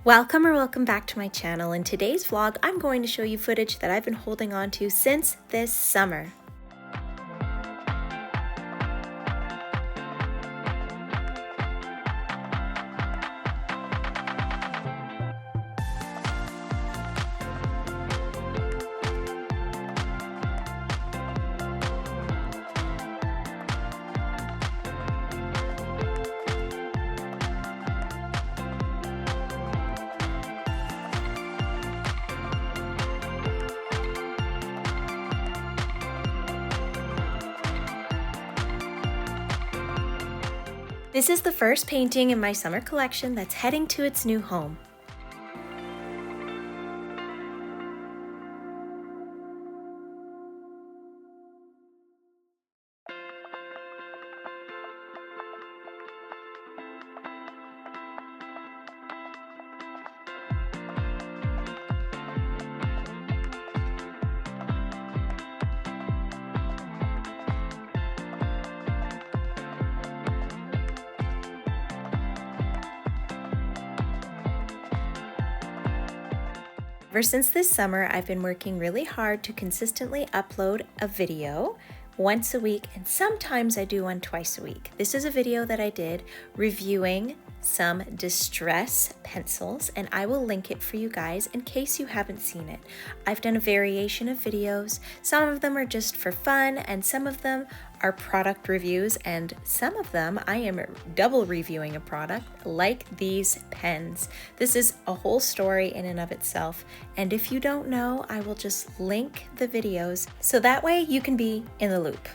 Welcome back to my channel. In today's vlog, I'm going to show you footage that I've been holding on to since this summer. This is the first painting in my summer collection that's heading to its new home. Ever since this summer, I've been working really hard to consistently upload a video once a week, and sometimes I do one twice a week. This is a video that I did reviewing some distress pencils, and I will link it for you guys in case you haven't seen it. I've done a variation of videos. Some of them are just for fun, and some of them are product reviews, and some of them I am double reviewing a product, like these pens. This is a whole story in and of itself, and if you don't know, I will just link the videos so that way you can be in the loop.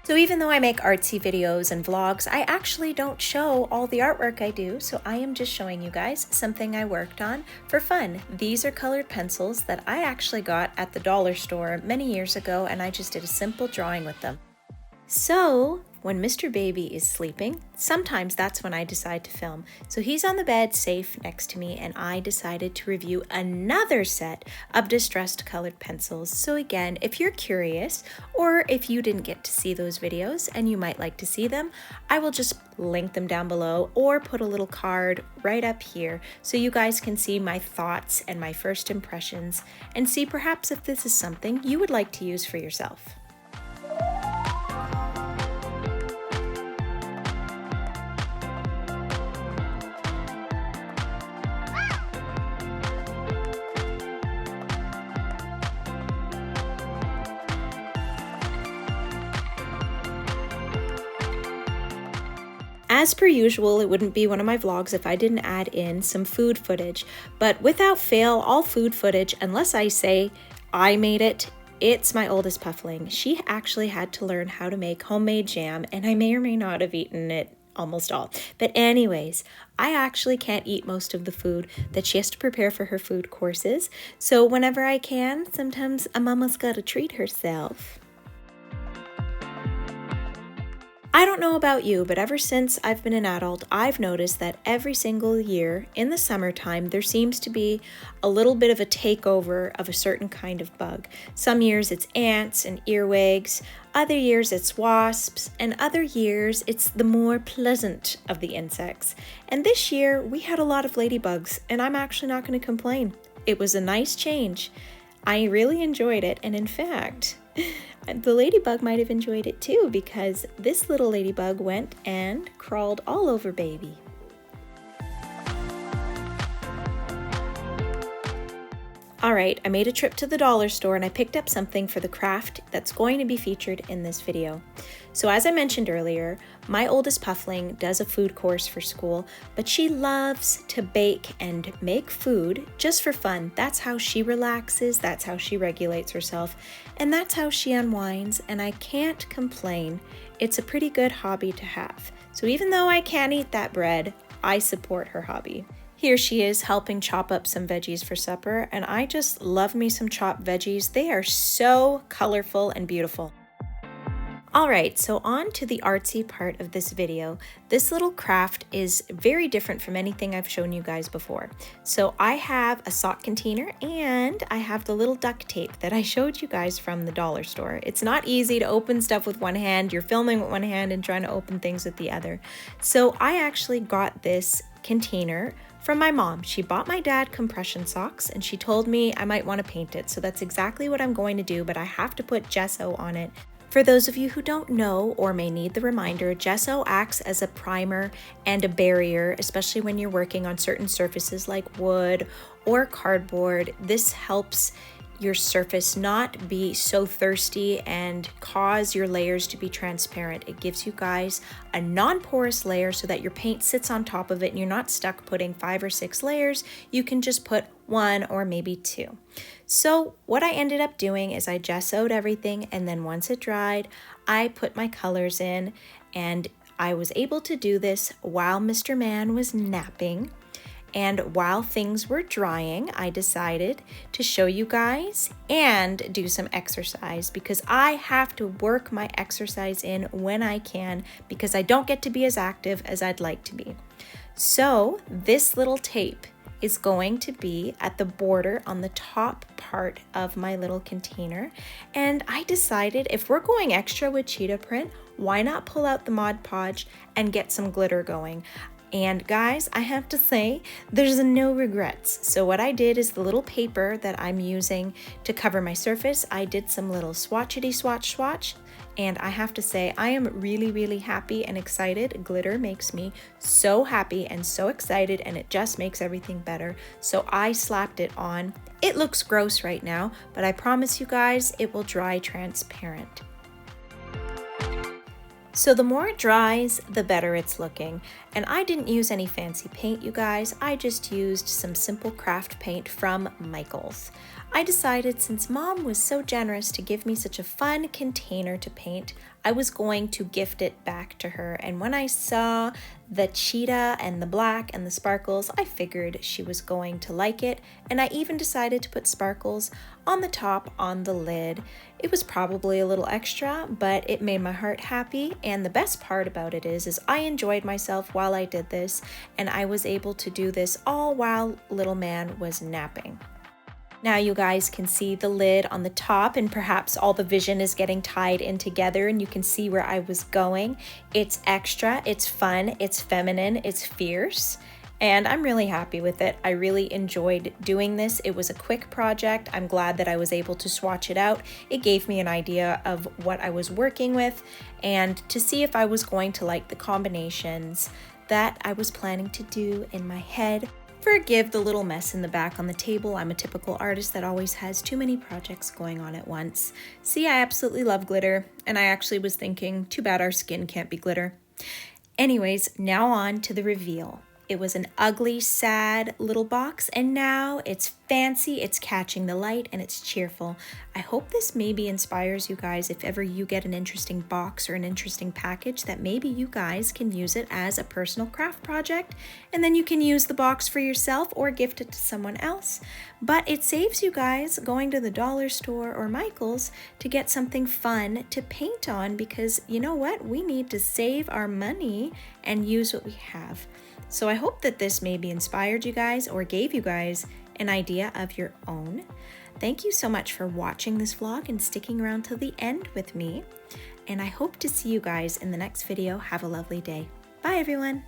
So even though I make artsy videos and vlogs, I actually don't show all the artwork I do, so I am just showing you guys something I worked on for fun. These are colored pencils that I actually got at the dollar store many years ago, and I just did a simple drawing with them. So when Mr. Baby is sleeping, sometimes that's when I decide to film. So he's on the bed safe next to me, and I decided to review another set of distressed colored pencils. So again, if you're curious, or if you didn't get to see those videos and you might like to see them, I will just link them down below or put a little card right up here so you guys can see my thoughts and my first impressions and see perhaps if this is something you would like to use for yourself. As per usual, it wouldn't be one of my vlogs if I didn't add in some food footage, but without fail, all food footage, unless I say I made it, it's my oldest puffling. She actually had to learn how to make homemade jam, and I may or may not have eaten it almost all. But anyways, I actually can't eat most of the food that she has to prepare for her food courses, so whenever I can, sometimes a mama's gotta treat herself. I don't know about you, but ever since I've been an adult, I've noticed that every single year in the summertime, there seems to be a little bit of a takeover of a certain kind of bug. Some years it's ants and earwigs, other years it's wasps, and other years it's the more pleasant of the insects. And this year we had a lot of ladybugs, and I'm actually not going to complain. It was a nice change. I really enjoyed it, and in fact, the ladybug might have enjoyed it too, because this little ladybug went and crawled all over Baby. Alright, I made a trip to the dollar store and I picked up something for the craft that's going to be featured in this video. So as I mentioned earlier, my oldest puffling does a food course for school, but she loves to bake and make food just for fun. That's how she relaxes, that's how she regulates herself, and that's how she unwinds, and I can't complain. It's a pretty good hobby to have. So even though I can't eat that bread, I support her hobby. Here she is helping chop up some veggies for supper, and I just love me some chopped veggies. They are so colorful and beautiful. Alright, so on to the artsy part of this video. This little craft is very different from anything I've shown you guys before. So I have a sock container and I have the little duct tape that I showed you guys from the dollar store. It's not easy to open stuff with one hand. You're filming with one hand and trying to open things with the other. So I actually got this container from my mom. She bought my dad compression socks and she told me I might want to paint it. So that's exactly what I'm going to do, but I have to put gesso on it. For those of you who don't know or may need the reminder, gesso acts as a primer and a barrier, especially when you're working on certain surfaces like wood or cardboard. This helps your surface not be so thirsty and cause your layers to be transparent. It gives you guys a non-porous layer so that your paint sits on top of it and you're not stuck putting 5 or 6 layers. You can just put 1 or maybe 2. So what I ended up doing is I gessoed everything, and then once it dried, I put my colors in, and I was able to do this while Mr. Man was napping. And while things were drying, I decided to show you guys and do some exercise, because I have to work my exercise in when I can, because I don't get to be as active as I'd like to be. So this little tape is going to be at the border on the top part of my little container. And I decided if we're going extra with cheetah print, why not pull out the Mod Podge and get some glitter going? And guys, I have to say, there's no regrets. So what I did is the little paper that I'm using to cover my surface, I did some little swatchity swatch. And I have to say, I am really happy and excited. Glitter makes me so happy and so excited, and it just makes everything better. So I slapped it on. It looks gross right now, but I promise you guys, it will dry transparent. So the more it dries, the better it's looking. And I didn't use any fancy paint, you guys. I just used some simple craft paint from Michaels. I decided, since Mom was so generous to give me such a fun container to paint, I was going to gift it back to her. And when I saw the cheetah and the black and the sparkles, I figured she was going to like it. And I even decided to put sparkles on the top on the lid. It was probably a little extra, but it made my heart happy. And the best part about it is I enjoyed myself while I did this, and I was able to do this all while little man was napping. Now you guys can see the lid on the top, and perhaps all the vision is getting tied in together, and you can see where I was going. It's extra, it's fun, it's feminine, it's fierce, and I'm really happy with it. I really enjoyed doing this. It was a quick project. I'm glad that I was able to swatch it out. It gave me an idea of what I was working with, and to see if I was going to like the combinations that I was planning to do in my head. Forgive the little mess in the back on the table. I'm a typical artist that always has too many projects going on at once. See, I absolutely love glitter, and I actually was thinking, too bad our skin can't be glitter. Anyways, now on to the reveal. It was an ugly, sad little box, and now it's fancy, it's catching the light, and it's cheerful. I hope this maybe inspires you guys if ever you get an interesting box or an interesting package, that maybe you guys can use it as a personal craft project, and then you can use the box for yourself or gift it to someone else. But it saves you guys going to the dollar store or Michael's to get something fun to paint on, because you know what? We need to save our money and use what we have. So I hope that this maybe inspired you guys or gave you guys an idea of your own. Thank you so much for watching this vlog and sticking around till the end with me. And I hope to see you guys in the next video. Have a lovely day. Bye everyone.